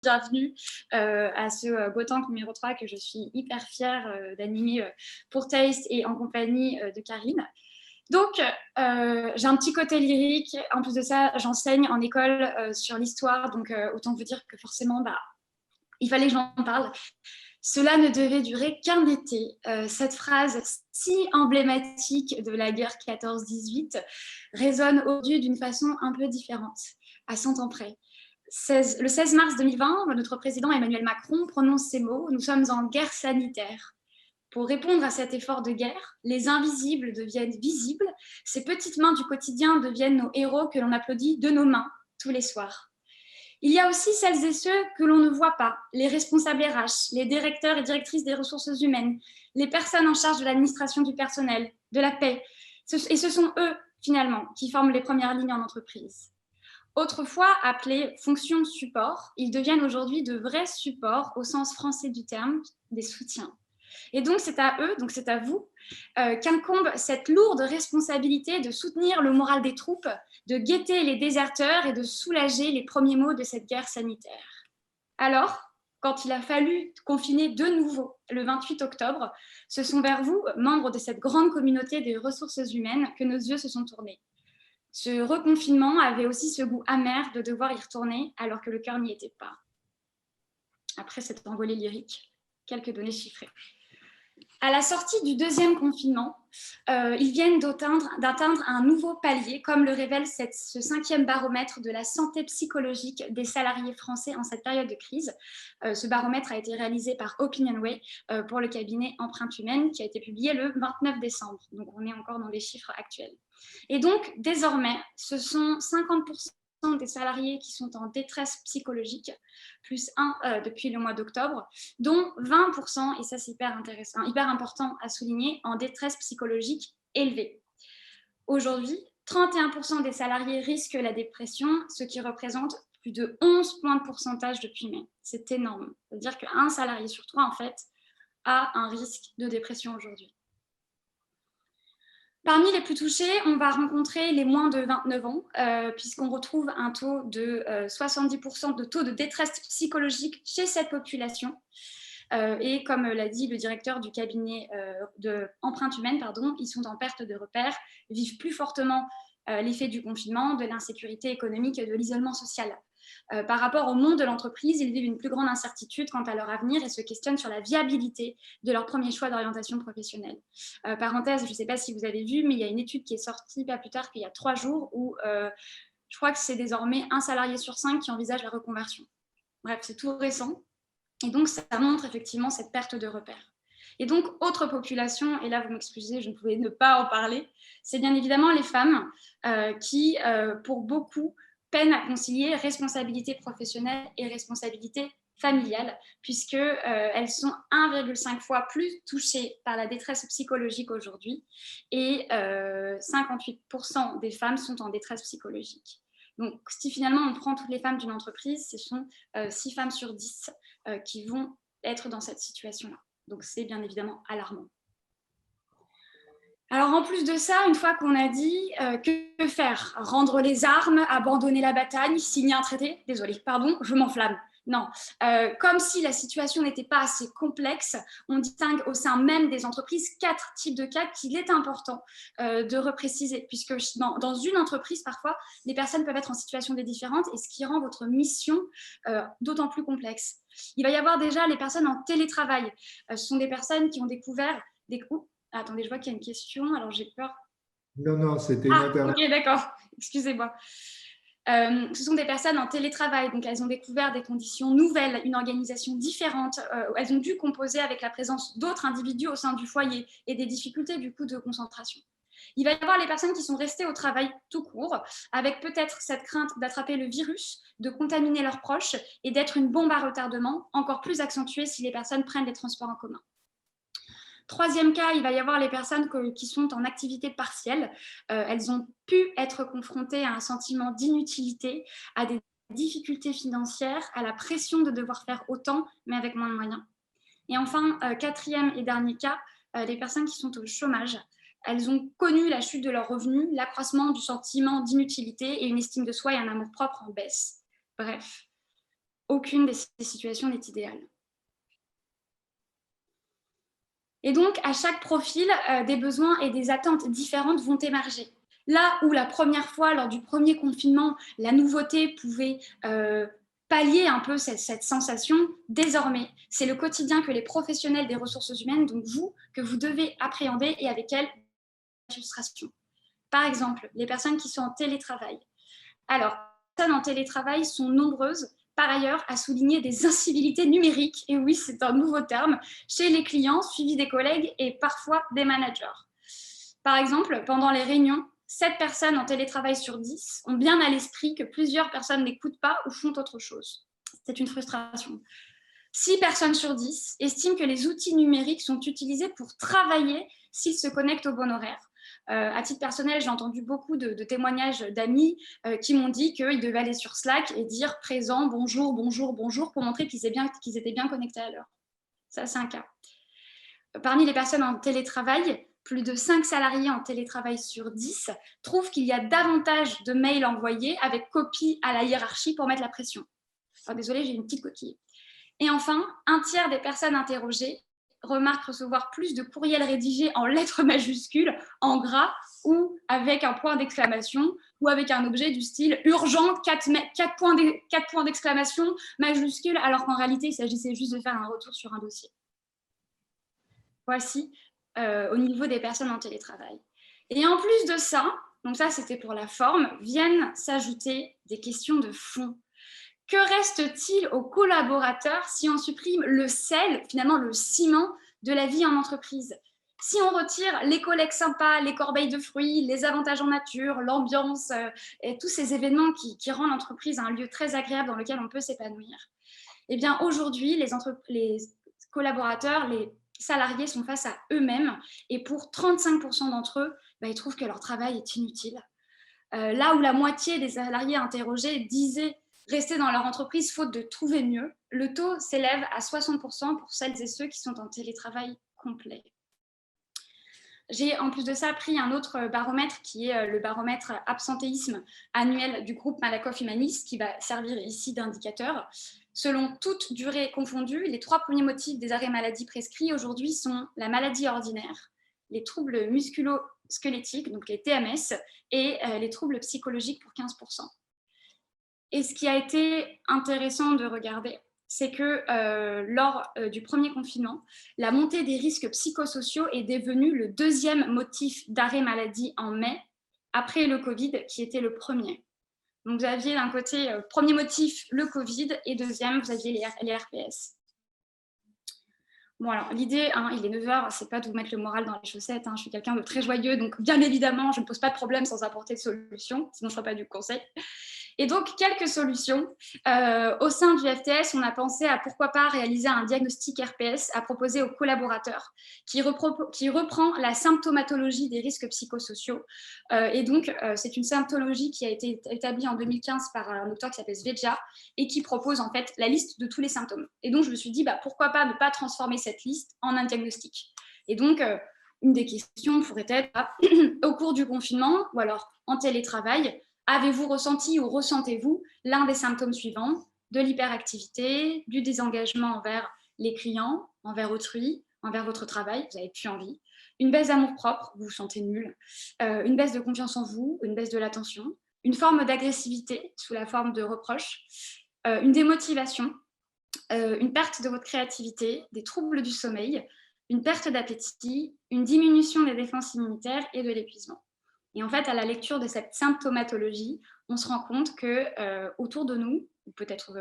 bienvenue à ce Go Tank numéro 3 que je suis hyper fière d'animer pour Taste et en compagnie de Karine. Donc, j'ai un petit côté lyrique. En plus de ça, j'enseigne en école sur l'histoire. Donc, autant vous dire que forcément, il fallait que j'en parle. Cela ne devait durer qu'un été. Cette phrase si emblématique de la guerre 14-18 résonne aujourd'hui d'une façon un peu différente, à 100 ans près. Le 16 mars 2020, notre président Emmanuel Macron prononce ces mots: « Nous sommes en guerre sanitaire ». Pour répondre à cet effort de guerre, les invisibles deviennent visibles, ces petites mains du quotidien deviennent nos héros que l'on applaudit de nos mains tous les soirs. Il y a aussi celles et ceux que l'on ne voit pas, les responsables RH, les directeurs et directrices des ressources humaines, les personnes en charge de l'administration du personnel, de la paix. Et ce sont eux, finalement, qui forment les premières lignes en entreprise. Autrefois appelés fonctions support, ils deviennent aujourd'hui de vrais supports au sens français du terme, des soutiens. Et donc, c'est à eux, donc c'est à vous, qu'incombe cette lourde responsabilité de soutenir le moral des troupes, de guetter les déserteurs et de soulager les premiers maux de cette guerre sanitaire. Alors, quand il a fallu confiner de nouveau le 28 octobre, ce sont vers vous, membres de cette grande communauté des ressources humaines, que nos yeux se sont tournés. Ce reconfinement avait aussi ce goût amer de devoir y retourner alors que le cœur n'y était pas. Après cette envolée lyrique, quelques données chiffrées. À la sortie du deuxième confinement, ils viennent d'atteindre un nouveau palier, comme le révèle ce 5e baromètre de la santé psychologique des salariés français en cette période de crise. Ce baromètre a été réalisé par Opinionway pour le cabinet Empreinte Humaine, qui a été publié le 29 décembre. Donc, on est encore dans les chiffres actuels. Et donc, désormais, ce sont 50% des salariés qui sont en détresse psychologique, plus 1 depuis le mois d'octobre, dont 20%, et ça c'est hyper intéressant, hyper important à souligner, en détresse psychologique élevée. Aujourd'hui, 31% des salariés risquent la dépression, ce qui représente plus de 11 points de pourcentage depuis mai. C'est énorme. C'est-à-dire qu'un salarié sur 3, en fait, a un risque de dépression aujourd'hui. Parmi les plus touchés, on va rencontrer les moins de 29 ans, puisqu'on retrouve un taux de 70% de taux de détresse psychologique chez cette population. Et comme l'a dit le directeur du cabinet de Empreinte Humaine, ils sont en perte de repères, vivent plus fortement l'effet du confinement, de l'insécurité économique et de l'isolement social. Par rapport au monde de l'entreprise, ils vivent une plus grande incertitude quant à leur avenir et se questionnent sur la viabilité de leur premier choix d'orientation professionnelle. Parenthèse, je ne sais pas si vous avez vu, mais il y a une étude qui est sortie pas plus tard qu'il y a 3 jours où je crois que c'est désormais 1 salarié sur 5 qui envisage la reconversion. Bref, c'est tout récent. Et donc, ça montre effectivement cette perte de repères. Et donc, autre population, et là, vous m'excusez, je ne pouvais ne pas en parler, c'est bien évidemment les femmes qui, pour beaucoup, peinent à concilier responsabilité professionnelle et responsabilité familiale, puisqu'elles sont 1,5 fois plus touchées par la détresse psychologique aujourd'hui, et 58% des femmes sont en détresse psychologique. Donc, si finalement on prend toutes les femmes d'une entreprise, ce sont 6 femmes sur 10 qui vont être dans cette situation-là. Donc, c'est bien évidemment alarmant. Alors, en plus de ça, une fois qu'on a dit que faire? Rendre les armes, abandonner la bataille, signer un traité? Désolée, pardon, je m'enflamme. Non, comme si la situation n'était pas assez complexe, on distingue au sein même des entreprises 4 types de cas qu'il est important de repréciser, puisque dans une entreprise, parfois, les personnes peuvent être en situation différente, et ce qui rend votre mission d'autant plus complexe. Il va y avoir déjà les personnes en télétravail. Ce sont des personnes qui ont découvert des... attendez, je vois qu'il y a une question, alors j'ai peur. Non, c'était une intervention. Ok, d'accord, excusez-moi. Ce sont des personnes en télétravail, donc elles ont découvert des conditions nouvelles, une organisation différente, elles ont dû composer avec la présence d'autres individus au sein du foyer et des difficultés du coup de concentration. Il va y avoir les personnes qui sont restées au travail tout court, avec peut-être cette crainte d'attraper le virus, de contaminer leurs proches et d'être une bombe à retardement, encore plus accentuée si les personnes prennent les transports en commun. Troisième cas, il va y avoir les personnes qui sont en activité partielle. Elles ont pu être confrontées à un sentiment d'inutilité, à des difficultés financières, à la pression de devoir faire autant, mais avec moins de moyens. Et enfin, quatrième et dernier cas, les personnes qui sont au chômage. Elles ont connu la chute de leurs revenus, l'accroissement du sentiment d'inutilité et une estime de soi et un amour-propre en baisse. Bref, aucune de ces situations n'est idéale. Et donc, à chaque profil, des besoins et des attentes différentes vont émerger. Là où la première fois, lors du premier confinement, la nouveauté pouvait pallier un peu cette sensation, désormais, c'est le quotidien que les professionnels des ressources humaines, donc vous, que vous devez appréhender et avec elles, la frustration. Par exemple, les personnes qui sont en télétravail. Alors, les personnes en télétravail sont nombreuses, par ailleurs, à souligner des incivilités numériques, et oui, c'est un nouveau terme, chez les clients, suivis des collègues et parfois des managers. Par exemple, pendant les réunions, 7 personnes en télétravail sur 10 ont bien à l'esprit que plusieurs personnes n'écoutent pas ou font autre chose. C'est une frustration. 6 personnes sur 10 estiment que les outils numériques sont utilisés pour travailler s'ils se connectent au bon horaire. À titre personnel, j'ai entendu beaucoup de témoignages d'amis qui m'ont dit qu'ils devaient aller sur Slack et dire présent, bonjour, bonjour, bonjour, pour montrer qu'ils étaient bien connectés à l'heure. Ça, c'est un cas. Parmi les personnes en télétravail, plus de 5 salariés en télétravail sur 10 trouvent qu'il y a davantage de mails envoyés avec copie à la hiérarchie pour mettre la pression. Oh, désolée, j'ai une petite coquille. Et enfin, un tiers des personnes interrogées remarquent recevoir plus de courriels rédigés en lettres majuscules, en gras, ou avec un point d'exclamation, ou avec un objet du style urgent, 4 points d'exclamation majuscules, alors qu'en réalité, il s'agissait juste de faire un retour sur un dossier. Voici au niveau des personnes en télétravail. Et en plus de ça, donc ça c'était pour la forme, viennent s'ajouter des questions de fond. Que reste-t-il aux collaborateurs si on supprime le sel, finalement le ciment de la vie en entreprise? Si on retire les collègues sympas, les corbeilles de fruits, les avantages en nature, l'ambiance et tous ces événements qui rendent l'entreprise un lieu très agréable dans lequel on peut s'épanouir. Eh bien, aujourd'hui, les collaborateurs, les salariés sont face à eux-mêmes et pour 35% d'entre eux, ils trouvent que leur travail est inutile. Là où la moitié des salariés interrogés disaient rester dans leur entreprise faute de trouver mieux, le taux s'élève à 60% pour celles et ceux qui sont en télétravail complet. J'ai en plus de ça pris un autre baromètre qui est le baromètre absentéisme annuel du groupe Malakoff Humanis qui va servir ici d'indicateur. Selon toute durée confondue, les 3 premiers motifs des arrêts maladie prescrits aujourd'hui sont la maladie ordinaire, les troubles musculo-squelettiques, donc les TMS, et les troubles psychologiques pour 15%. Et ce qui a été intéressant de regarder, c'est que lors du premier confinement, la montée des risques psychosociaux est devenue le 2e motif d'arrêt maladie en mai, après le Covid, qui était le premier. Donc, vous aviez d'un côté, premier motif, le Covid, et deuxième, vous aviez les RPS. Bon, alors, l'idée, il est 9h, c'est pas de vous mettre le moral dans les chaussettes. Je suis quelqu'un de très joyeux, donc bien évidemment, je ne pose pas de problème sans apporter de solution, sinon je ne ferai pas du conseil. Et donc, quelques solutions. Au sein du FTS, on a pensé à pourquoi pas réaliser un diagnostic RPS à proposer aux collaborateurs qui reprend la symptomatologie des risques psychosociaux. Et donc, c'est une symptomatologie qui a été établie en 2015 par un docteur qui s'appelle Svedja et qui propose en fait la liste de tous les symptômes. Et donc, je me suis dit, pourquoi pas ne pas transformer cette liste en un diagnostic. Et donc, une des questions pourrait être, au cours du confinement ou alors en télétravail, avez-vous ressenti ou ressentez-vous l'un des symptômes suivants, de l'hyperactivité, du désengagement envers les clients, envers autrui, envers votre travail, vous n'avez plus envie, une baisse d'amour-propre, vous vous sentez nul, une baisse de confiance en vous, une baisse de l'attention, une forme d'agressivité sous la forme de reproches, une démotivation, une perte de votre créativité, des troubles du sommeil, une perte d'appétit, une diminution des défenses immunitaires et de l'épuisement. Et en fait, à la lecture de cette symptomatologie, on se rend compte que autour de nous, ou peut-être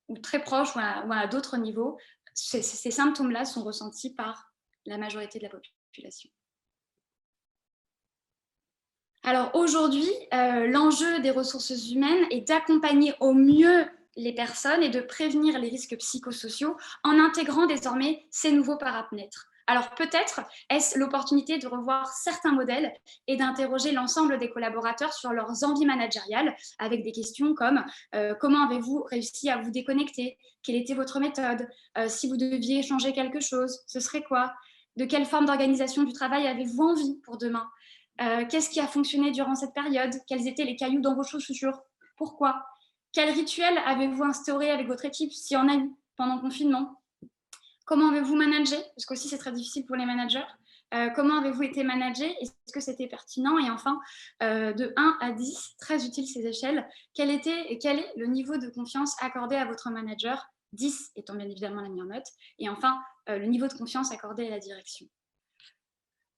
ou très proche ou à d'autres niveaux, ces symptômes-là sont ressentis par la majorité de la population. Alors aujourd'hui, l'enjeu des ressources humaines est d'accompagner au mieux les personnes et de prévenir les risques psychosociaux en intégrant désormais ces nouveaux paramètres. Alors peut-être est-ce l'opportunité de revoir certains modèles et d'interroger l'ensemble des collaborateurs sur leurs envies managériales avec des questions comme comment avez-vous réussi à vous déconnecter? Quelle était votre méthode? Si vous deviez changer quelque chose, ce serait quoi? De quelle forme d'organisation du travail avez-vous envie pour demain? Qu'est-ce qui a fonctionné durant cette période? Quels étaient les cailloux dans vos chaussures? Pourquoi? Quel rituel avez-vous instauré avec votre équipe, s'il y en a eu pendant le confinement? Comment avez-vous managé? Parce qu'aussi, c'est très difficile pour les managers. Comment avez-vous été managé? Est-ce que c'était pertinent? Et enfin, de 1 à 10, très utile ces échelles, quel est le niveau de confiance accordé à votre manager? 10 étant bien évidemment la meilleure note. Et enfin, le niveau de confiance accordé à la direction.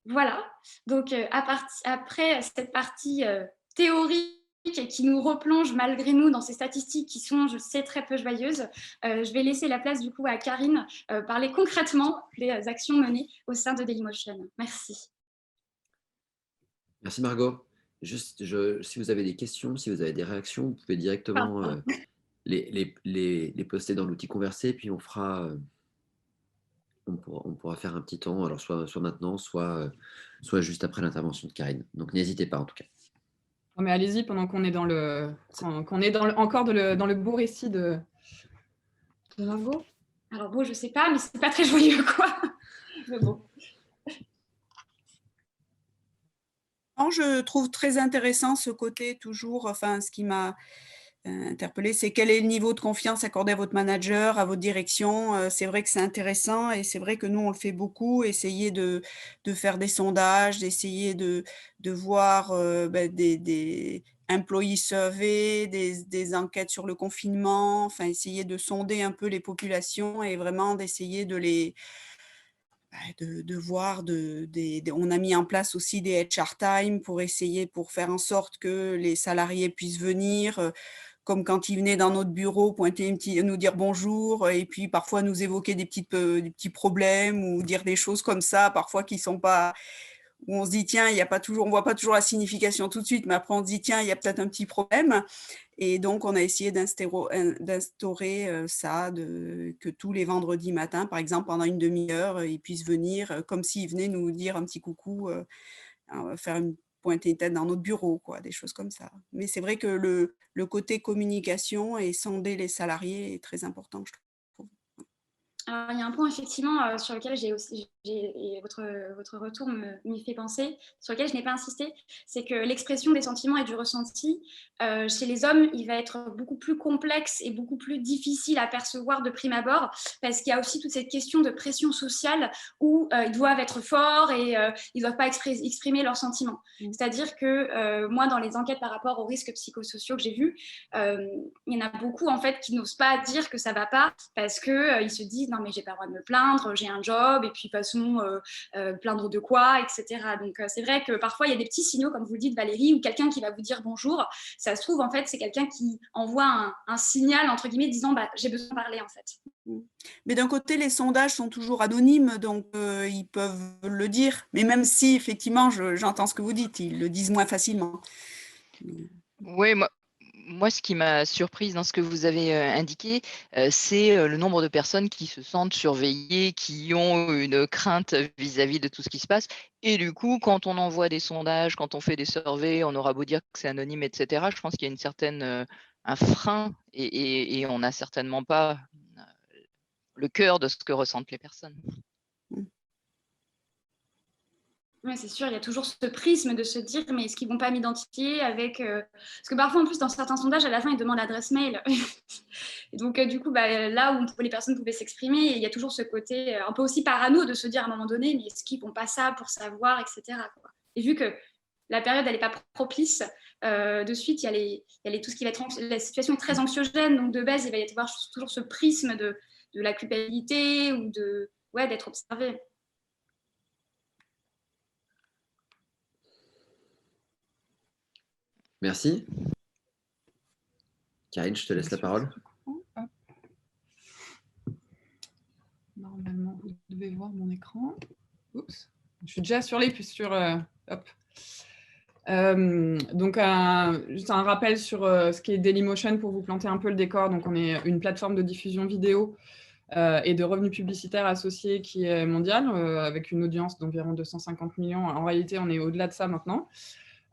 Voilà, donc après cette partie théorique et qui nous replonge malgré nous dans ces statistiques qui sont, je sais, très peu joyeuses, je vais laisser la place du coup à Karine parler concrètement des actions menées au sein de Dailymotion. Merci. Merci Margot. Juste, si vous avez des questions, si vous avez des réactions, vous pouvez directement les poster dans l'outil Converser, puis on pourra faire un petit temps, alors soit maintenant, soit juste après l'intervention de Karine. Donc n'hésitez pas en tout cas. Non, mais allez-y pendant qu'on est encore dans le beau récit de Margot. Alors beau, je sais pas, mais c'est pas très joyeux quoi. Mais bon. Je trouve très intéressant ce côté toujours, enfin ce qui m'a interpellée, c'est quel est le niveau de confiance accordé à votre manager, à votre direction. C'est vrai que c'est intéressant et c'est vrai que nous, on le fait beaucoup, essayer de faire des sondages, d'essayer de voir des employee survey, des enquêtes sur le confinement, enfin essayer de sonder un peu les populations et vraiment d'essayer de les... De voir, on a mis en place aussi des HR Time pour faire en sorte que les salariés puissent venir, comme quand ils venaient dans notre bureau, nous dire bonjour, et puis parfois nous évoquer des petits problèmes ou dire des choses comme ça, parfois qui sont pas, où on se dit tiens, on voit pas toujours la signification tout de suite, mais après on se dit tiens, il y a peut-être un petit problème. Et donc, on a essayé d'instaurer ça, que tous les vendredis matins, par exemple, pendant une demi-heure, ils puissent venir comme s'ils venaient nous dire un petit coucou, faire pointer une tête dans notre bureau, quoi, des choses comme ça. Mais c'est vrai que le côté communication et sonder les salariés est très important, je trouve. Alors, il y a un point effectivement sur lequel et votre retour m'y fait penser, sur lequel je n'ai pas insisté, c'est que l'expression des sentiments et du ressenti, chez les hommes, il va être beaucoup plus complexe et beaucoup plus difficile à percevoir de prime abord, parce qu'il y a aussi toute cette question de pression sociale où ils doivent être forts et ils ne doivent pas exprimer leurs sentiments. C'est-à-dire que moi, dans les enquêtes par rapport aux risques psychosociaux que j'ai vus, il y en a beaucoup en fait qui n'osent pas dire que ça ne va pas parce qu'ils se disent non mais j'ai pas le droit de me plaindre, j'ai un job et puis de toute façon plaindre de quoi, etc. Donc c'est vrai que parfois il y a des petits signaux comme vous le dites Valérie, ou quelqu'un qui va vous dire bonjour, ça se trouve en fait c'est quelqu'un qui envoie un signal entre guillemets disant bah, j'ai besoin de parler en fait. Mais d'un côté les sondages sont toujours anonymes donc ils peuvent le dire, mais même si effectivement j'entends ce que vous dites, ils le disent moins facilement. Oui, moi, ce qui m'a surprise dans ce que vous avez indiqué, c'est le nombre de personnes qui se sentent surveillées, qui ont une crainte vis-à-vis de tout ce qui se passe. Et du coup, quand on envoie des sondages, quand on fait des surveys, on aura beau dire que c'est anonyme, etc. Je pense qu'il y a un frein et on n'a certainement pas le cœur de ce que ressentent les personnes. Oui, c'est sûr, il y a toujours ce prisme de se dire mais est-ce qu'ils ne vont pas m'identifier avec... Parce que parfois, en plus, dans certains sondages, à la fin, ils demandent l'adresse mail. Et donc, du coup, là où les personnes pouvaient s'exprimer, il y a toujours ce côté un peu aussi parano de se dire à un moment donné, mais est-ce qu'ils ne font pas ça pour savoir, etc. quoi. Et vu que la période, elle n'est pas propice, de suite, il y a tout ce qui va être... La situation est très anxiogène, donc de base, il va y avoir toujours ce prisme de la culpabilité ou d'être observé. Merci. Karine, je te laisse la parole. Normalement, vous devez voir mon écran. Oups. Je suis déjà sur les... hop. Donc, juste un rappel sur ce qu'est Dailymotion pour vous planter un peu le décor. Donc, on est une plateforme de diffusion vidéo et de revenus publicitaires associés qui est mondiale, avec une audience d'environ 250 millions. En réalité, on est au-delà de ça maintenant.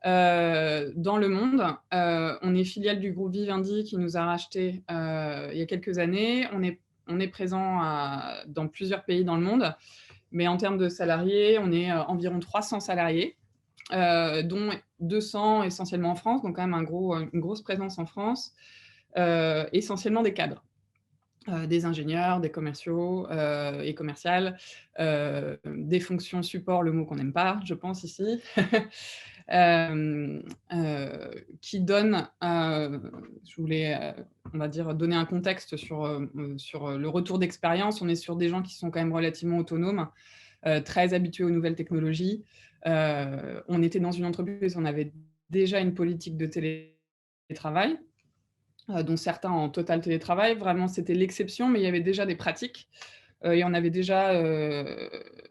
Dans le monde, on est filiale du groupe Vivendi qui nous a racheté il y a quelques années. On est présent dans plusieurs pays dans le monde, mais en termes de salariés, on est environ 300 salariés, dont 200 essentiellement en France, donc quand même une grosse présence en France. essentiellement des cadres. Des ingénieurs, des commerciaux et commerciales, des fonctions support, le mot qu'on n'aime pas, je pense ici, qui donnent, je voulais, on va dire, donner un contexte sur le retour d'expérience. On est sur des gens qui sont quand même relativement autonomes, très habitués aux nouvelles technologies. On était dans une entreprise, on avait déjà une politique de télétravail, dont certains en total télétravail. Vraiment, c'était l'exception, mais il y avait déjà des pratiques. Et on avait déjà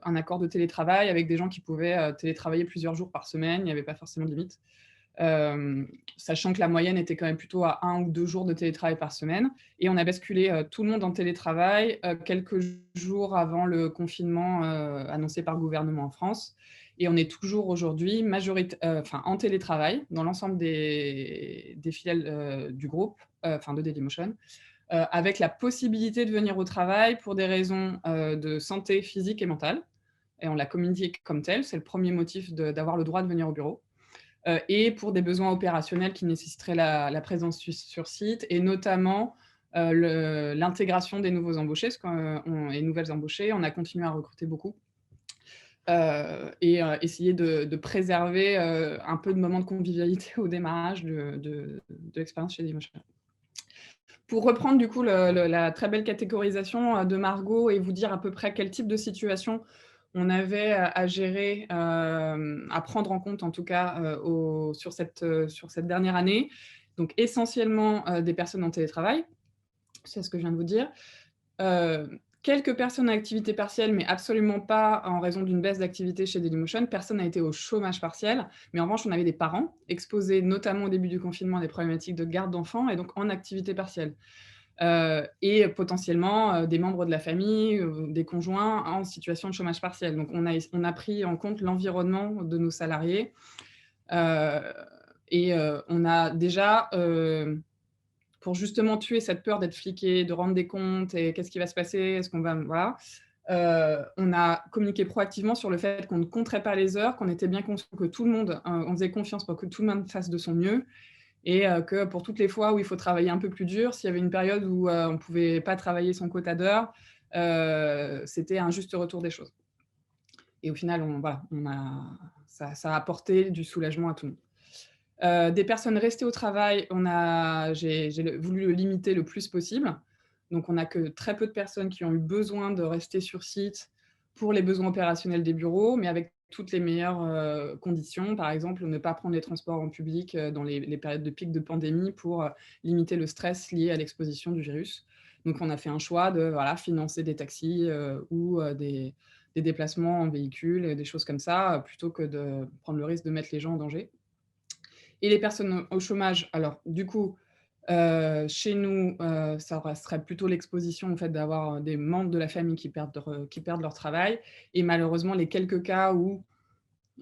un accord de télétravail avec des gens qui pouvaient télétravailler plusieurs jours par semaine. Il n'y avait pas forcément de limite. Sachant que la moyenne était quand même plutôt à 1 ou 2 jours de télétravail par semaine. Et on a basculé tout le monde en télétravail quelques jours avant le confinement annoncé par le gouvernement en France. Et on est toujours aujourd'hui en télétravail dans l'ensemble des filiales du groupe, de Dailymotion, avec la possibilité de venir au travail pour des raisons de santé physique et mentale. Et on l'a communiqué comme tel, c'est le premier motif d'avoir le droit de venir au bureau. Et pour des besoins opérationnels qui nécessiteraient la présence sur site, et notamment l'intégration des nouveaux embauchés, et nouvelles embauchées. On a continué à recruter beaucoup. Et essayer de préserver un peu de moments de convivialité au démarrage de l'expérience chez Dailymotion. Pour reprendre du coup la très belle catégorisation de Margot et vous dire à peu près quel type de situation on avait à gérer, à prendre en compte en tout cas sur cette dernière année. Donc essentiellement des personnes en télétravail, c'est ce que je viens de vous dire. Quelques personnes à activité partielle, mais absolument pas en raison d'une baisse d'activité chez Dailymotion. Personne n'a été au chômage partiel, mais en revanche, on avait des parents exposés, notamment au début du confinement, à des problématiques de garde d'enfants, et donc en activité partielle. Et potentiellement des membres de la famille, des conjoints en situation de chômage partiel. Donc on a pris en compte l'environnement de nos salariés. Et on a déjà... pour justement tuer cette peur d'être fliqué, de rendre des comptes et qu'est-ce qui va se passer, est-ce qu'on va... Voilà. On a communiqué proactivement sur le fait qu'on ne compterait pas les heures, qu'on était bien conscient que tout le monde, on faisait confiance pour que tout le monde fasse de son mieux et que pour toutes les fois où il faut travailler un peu plus dur, s'il y avait une période où on ne pouvait pas travailler son quota d'heures, c'était un juste retour des choses. Et au final, ça a apporté du soulagement à tout le monde. Des personnes restées au travail, j'ai voulu le limiter le plus possible. Donc, on n'a que très peu de personnes qui ont eu besoin de rester sur site pour les besoins opérationnels des bureaux, mais avec toutes les meilleures conditions. Par exemple, ne pas prendre les transports en public dans les périodes de pic de pandémie pour limiter le stress lié à l'exposition du virus. Donc, on a fait un choix de financer des taxis ou des déplacements en véhicule, des choses comme ça, plutôt que de prendre le risque de mettre les gens en danger. Et les personnes au chômage, alors du coup, chez nous, ça serait plutôt l'exposition au fait d'avoir des membres de la famille qui perdent leur travail. Et malheureusement, les quelques cas où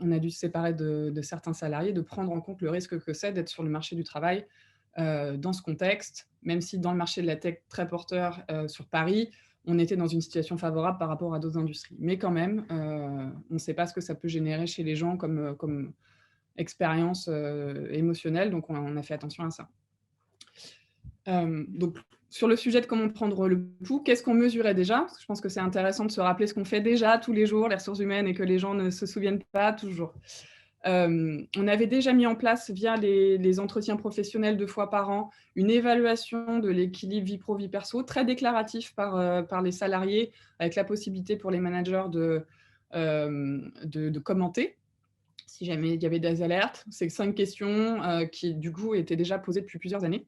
on a dû se séparer de certains salariés, de prendre en compte le risque que c'est d'être sur le marché du travail dans ce contexte, même si dans le marché de la tech très porteur sur Paris, on était dans une situation favorable par rapport à d'autres industries. Mais quand même, on ne sait pas ce que ça peut générer chez les gens comme expérience émotionnelle, donc on a fait attention à ça. Donc, sur le sujet de comment prendre le pouls, qu'est-ce qu'on mesurait déjà? Parce que je pense que c'est intéressant de se rappeler ce qu'on fait déjà tous les jours, les ressources humaines, et que les gens ne se souviennent pas toujours. On avait déjà mis en place, via les entretiens professionnels 2 fois par an, une évaluation de l'équilibre vie pro-vie perso, très déclaratif par les salariés, avec la possibilité pour les managers de commenter si jamais il y avait des alertes. C'est 5 questions qui, du coup, étaient déjà posées depuis plusieurs années.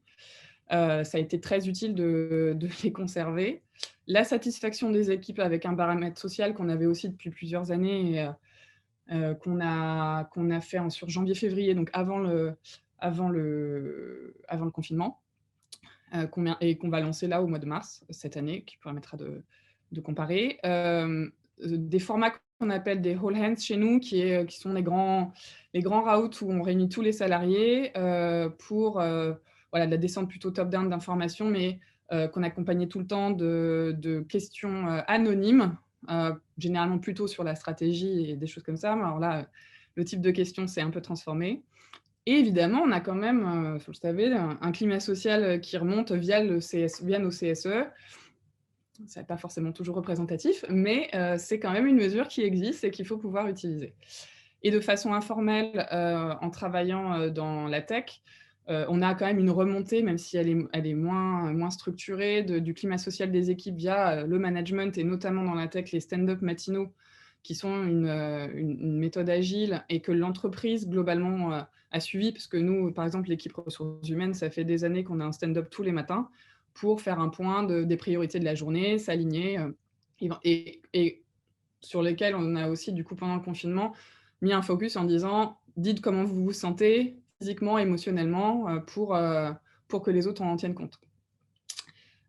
Ça a été très utile de les conserver. La satisfaction des équipes avec un paramètre social qu'on avait aussi depuis plusieurs années et qu'on a fait sur janvier-février, donc avant le confinement, et qu'on va lancer là au mois de mars cette année, qui permettra de comparer. Des formats qu'on appelle des all hands chez nous, qui sont les grands routes où on réunit tous les salariés pour de la descente plutôt top-down d'informations, mais qu'on accompagnait tout le temps de questions anonymes, généralement plutôt sur la stratégie et des choses comme ça. Alors là, le type de questions s'est un peu transformé. Et évidemment, on a quand même, vous le savez, un climat social qui remonte via nos CSE. Ce n'est pas forcément toujours représentatif, mais c'est quand même une mesure qui existe et qu'il faut pouvoir utiliser. Et de façon informelle, en travaillant dans la tech, on a quand même une remontée, même si elle est moins structurée, du climat social des équipes via le management, et notamment dans la tech, les stand-up matinaux, qui sont une méthode agile et que l'entreprise, globalement, a suivi, parce que nous, par exemple, l'équipe ressources humaines, ça fait des années qu'on a un stand-up tous les matins pour faire un point des priorités de la journée, s'aligner, et sur lesquels on a aussi, du coup, pendant le confinement, mis un focus en disant « dites comment vous vous sentez physiquement, émotionnellement, pour que les autres en tiennent compte ».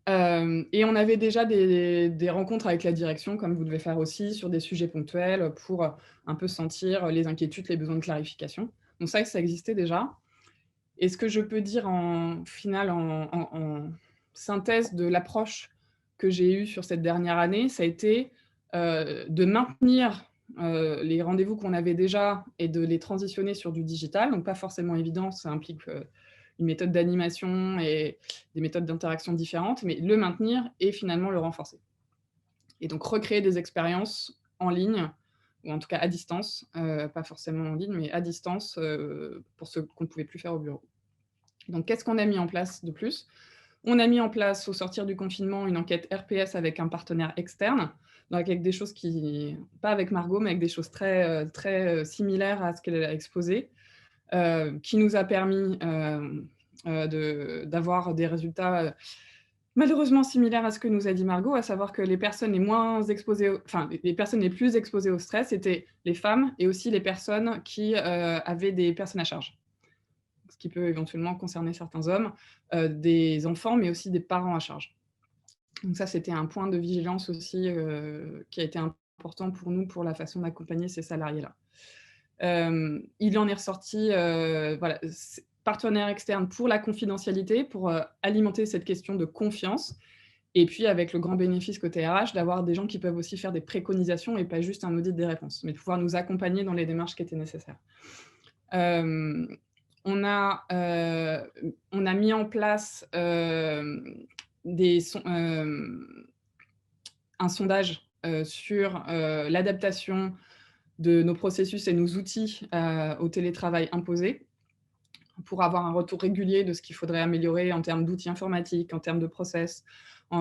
Et on avait déjà des rencontres avec la direction, comme vous devez faire aussi, sur des sujets ponctuels, pour un peu sentir les inquiétudes, les besoins de clarification. Donc ça existait déjà. Et ce que je peux dire en synthèse de l'approche que j'ai eue sur cette dernière année, ça a été de maintenir les rendez-vous qu'on avait déjà et de les transitionner sur du digital. Donc pas forcément évident, ça implique une méthode d'animation et des méthodes d'interaction différentes, mais le maintenir et finalement le renforcer. Et donc recréer des expériences en ligne, ou en tout cas à distance, pas forcément en ligne, mais à distance, pour ce qu'on ne pouvait plus faire au bureau. Donc qu'est-ce qu'on a mis en place de plus ? On a mis en place, au sortir du confinement, une enquête RPS avec un partenaire externe, donc avec des choses pas avec Margot, mais avec des choses très similaires à ce qu'elle a exposé, qui nous a permis d'avoir des résultats malheureusement similaires à ce que nous a dit Margot, à savoir que les personnes les personnes les plus exposées au stress étaient les femmes et aussi les personnes qui avaient des personnes à charge, ce qui peut éventuellement concerner certains hommes, des enfants, mais aussi des parents à charge. Donc ça, c'était un point de vigilance aussi qui a été important pour nous, pour la façon d'accompagner ces salariés-là. Il en est ressorti, partenaire externe pour la confidentialité, pour alimenter cette question de confiance, et puis avec le grand bénéfice côté RH d'avoir des gens qui peuvent aussi faire des préconisations et pas juste un audit des réponses, mais de pouvoir nous accompagner dans les démarches qui étaient nécessaires. On a mis en place un sondage sur l'adaptation de nos processus et nos outils au télétravail imposé, pour avoir un retour régulier de ce qu'il faudrait améliorer en termes d'outils informatiques, en termes de process, et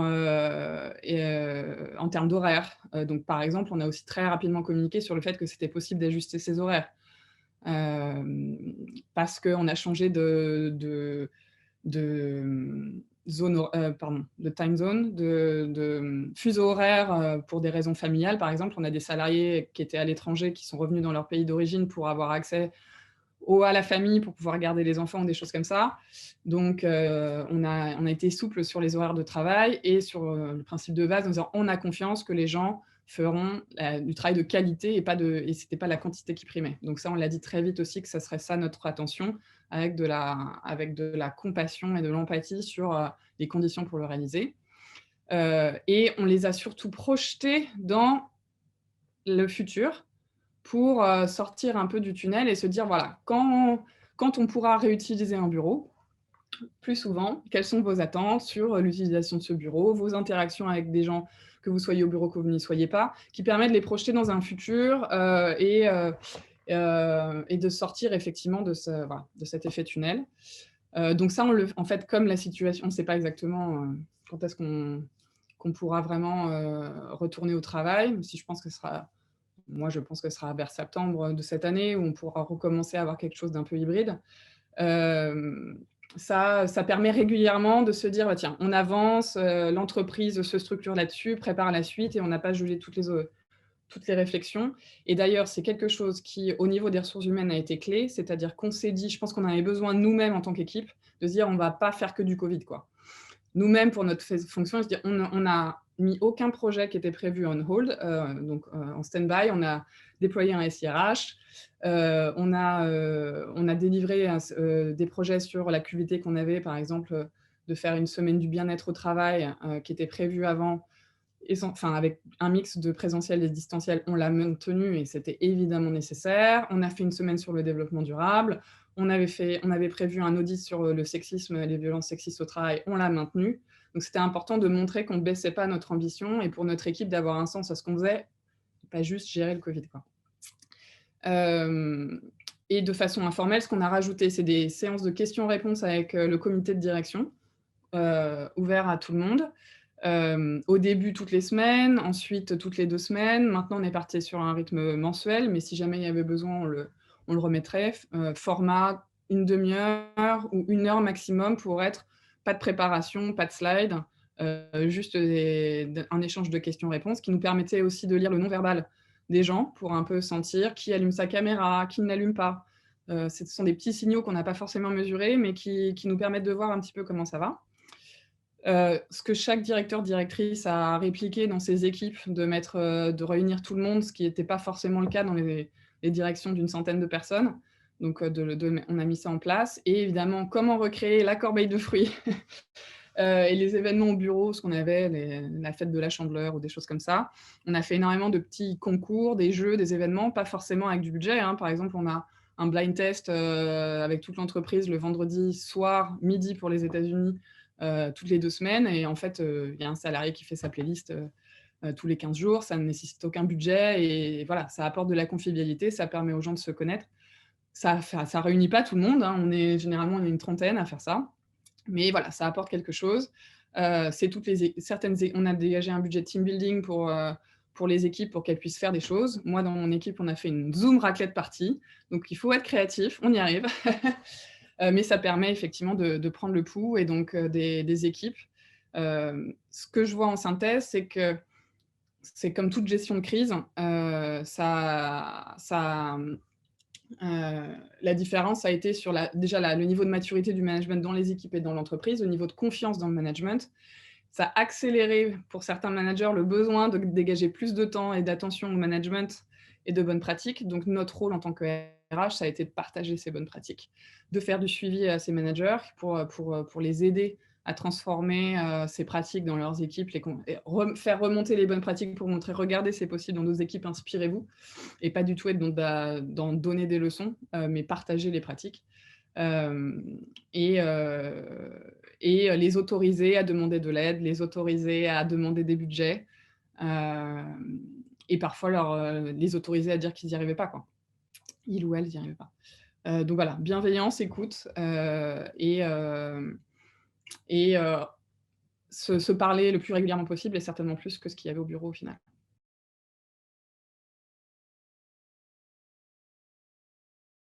en termes d'horaires. Donc, par exemple, on a aussi très rapidement communiqué sur le fait que c'était possible d'ajuster ses horaires. Parce qu'on a changé de time zone, de fuseau horaire pour des raisons familiales. Par exemple, on a des salariés qui étaient à l'étranger, qui sont revenus dans leur pays d'origine pour avoir accès à la famille, pour pouvoir garder les enfants, des choses comme ça. Donc, on a été souple sur les horaires de travail et sur le principe de base en disant on a confiance que les gens feront du travail de qualité et ce n'était pas la quantité qui primait. Donc ça, on l'a dit très vite aussi que ça serait ça notre attention, avec de la compassion et de l'empathie sur les conditions pour le réaliser. Et on les a surtout projetés dans le futur pour sortir un peu du tunnel et se dire, voilà, quand on pourra réutiliser un bureau, plus souvent, quelles sont vos attentes sur l'utilisation de ce bureau, vos interactions avec des gens, que vous soyez au bureau, que vous n'y soyez pas, qui permet de les projeter dans un futur et de sortir effectivement de cet effet tunnel. Donc ça, en fait, comme la situation, on ne sait pas exactement quand est-ce qu'on pourra vraiment retourner au travail, même si je pense que je pense que ce sera vers septembre de cette année où on pourra recommencer à avoir quelque chose d'un peu hybride. Ça permet régulièrement de se dire, bah, tiens, on avance, l'entreprise se structure là-dessus, prépare la suite et on n'a pas gelé toutes les réflexions. Et d'ailleurs, c'est quelque chose qui, au niveau des ressources humaines, a été clé, c'est-à-dire qu'on s'est dit, je pense qu'on avait besoin nous-mêmes en tant qu'équipe, de se dire, on ne va pas faire que du Covid, quoi. Nous-mêmes, pour notre fonction, on n'a mis aucun projet qui était prévu on hold, donc en stand-by. On a déployé un SIRH. On a délivré des projets sur la QVT qu'on avait, par exemple, de faire une semaine du bien-être au travail qui était prévue avant, avec un mix de présentiel et de distanciel. On l'a maintenu et c'était évidemment nécessaire. On a fait une semaine sur le développement durable. On avait prévu un audit sur le sexisme et les violences sexistes au travail, on l'a maintenu. Donc, c'était important de montrer qu'on ne baissait pas notre ambition et pour notre équipe d'avoir un sens à ce qu'on faisait, pas juste gérer le Covid, quoi. Et de façon informelle, ce qu'on a rajouté, c'est des séances de questions-réponses avec le comité de direction, ouvert à tout le monde. Au début, toutes les semaines, ensuite, toutes les 2 semaines. Maintenant, on est parti sur un rythme mensuel, mais si jamais il y avait besoin, on le remettrait. Format une demi-heure ou 1 heure maximum pour être pas de préparation, pas de slide, juste un échange de questions-réponses qui nous permettait aussi de lire le non-verbal des gens pour un peu sentir qui allume sa caméra, qui ne l'allume pas. Ce sont des petits signaux qu'on n'a pas forcément mesurés, mais qui nous permettent de voir un petit peu comment ça va. Ce que chaque directeur, directrice a répliqué dans ses équipes, de réunir tout le monde, ce qui n'était pas forcément le cas dans les directions d'une centaine de personnes. Donc, on a mis ça en place. Et évidemment, comment recréer la corbeille de fruits et les événements au bureau, ce qu'on avait, la fête de la Chandeleur ou des choses comme ça. On a fait énormément de petits concours, des jeux, des événements, pas forcément avec du budget. Par exemple, on a un blind test avec toute l'entreprise le vendredi soir, midi pour les États-Unis, toutes les 2 semaines. Et en fait, il y a un salarié qui fait sa playlist tous les 15 jours. Ça ne nécessite aucun budget. Et voilà, ça apporte de la convivialité, ça permet aux gens de se connaître. Ça ne réunit pas tout le monde. Généralement, on est une trentaine à faire ça. Mais voilà, ça apporte quelque chose. On a dégagé un budget de team building pour les équipes pour qu'elles puissent faire des choses. Moi, dans mon équipe, on a fait une Zoom raclette party. Donc, il faut être créatif, on y arrive. Mais ça permet effectivement de prendre le pouls et donc des équipes. Ce que je vois en synthèse, c'est que c'est comme toute gestion de crise, la différence a été sur déjà le niveau de maturité du management dans les équipes et dans l'entreprise, le niveau de confiance dans le management. Ça a accéléré pour certains managers le besoin de dégager plus de temps et d'attention au management et de bonnes pratiques. Donc, notre rôle en tant que RH, ça a été de partager ces bonnes pratiques, de faire du suivi à ces managers pour les aider à transformer ces pratiques dans leurs équipes, faire remonter les bonnes pratiques pour montrer, regardez, c'est possible dans nos équipes, inspirez-vous, et pas du tout être dans donner des leçons, mais partager les pratiques. Et les autoriser à demander de l'aide, les autoriser à demander des budgets, et parfois les autoriser à dire qu'ils n'y arrivaient pas, quoi. Ils ou elles n'y arrivaient pas. Donc voilà, bienveillance, écoute, et se parler le plus régulièrement possible, et certainement plus que ce qu'il y avait au bureau au final.